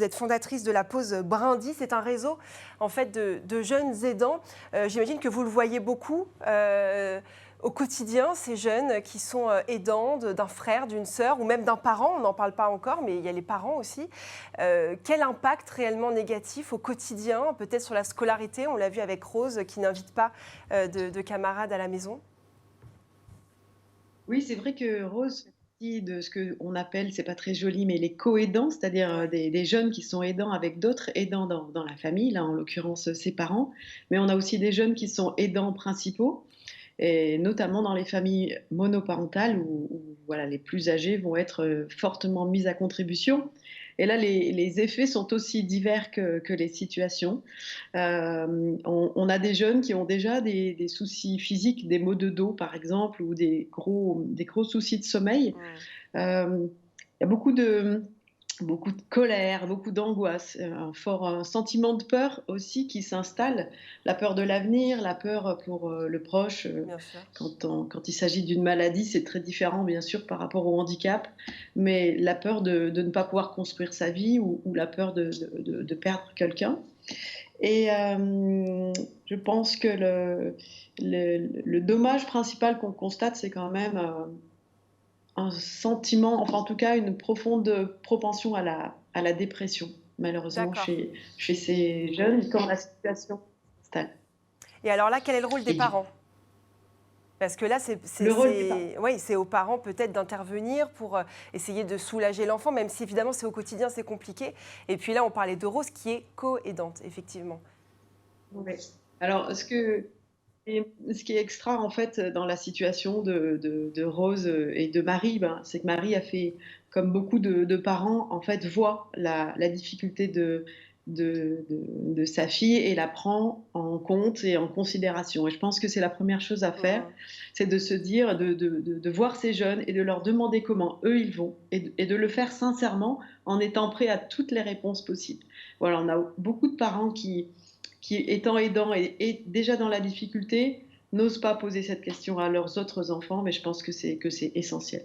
vous êtes fondatrice de la pause Brindy. C'est un réseau en fait de jeunes aidants. J'imagine que vous le voyez beaucoup au quotidien, ces jeunes qui sont aidants d'un frère, d'une sœur ou même d'un parent. On n'en parle pas encore, mais il y a les parents aussi. Quel impact réellement négatif au quotidien, peut-être sur la scolarité? On l'a vu avec Rose qui n'invite pas de camarades à la maison. Oui, c'est vrai que Rose fait partie de ce qu'on appelle, c'est pas très joli, mais les co-aidants, c'est-à-dire Ouais. des jeunes qui sont aidants avec d'autres aidants dans la famille, là en l'occurrence ses parents. Mais on a aussi des jeunes qui sont aidants principaux, et notamment dans les familles monoparentales où voilà, les plus âgés vont être fortement mis à contribution. Et là, les effets sont aussi divers que les situations. On a des jeunes qui ont déjà des soucis physiques, des maux de dos par exemple, ou des gros soucis de sommeil. Mm. Il y a beaucoup de colère, beaucoup d'angoisse, un fort sentiment de peur aussi qui s'installe, la peur de l'avenir, la peur pour le proche. Bien sûr. Quand il s'agit d'une maladie, c'est très différent bien sûr par rapport au handicap, mais la peur de ne pas pouvoir construire sa vie ou la peur de perdre quelqu'un. Et je pense que le dommage principal qu'on constate, c'est quand même un sentiment, enfin en tout cas une profonde propension à la dépression, malheureusement D'accord. chez ces jeunes quand la situation s'installe. Et alors là, quel est le rôle des Et du parents? Parce que là, le rôle des parents. oui, c'est aux parents peut-être d'intervenir pour essayer de soulager l'enfant, même si évidemment c'est au quotidien, c'est compliqué. Et puis là, on parlait de Rose qui est co-aidante, effectivement. Ouais. Alors ce qui est extra en fait dans la situation de Rose et de Marie, ben, c'est que Marie a fait, comme beaucoup de parents, en fait, voit la difficulté de sa fille et la prend en compte et en considération. Et je pense que c'est la première chose à faire, Mhm. c'est de se dire, de voir ces jeunes et de leur demander comment eux ils vont et de le faire sincèrement en étant prêt à toutes les réponses possibles. Voilà, on a beaucoup de parents qui étant aidants et déjà dans la difficulté, n'osent pas poser cette question à leurs autres enfants, mais je pense que c'est essentiel.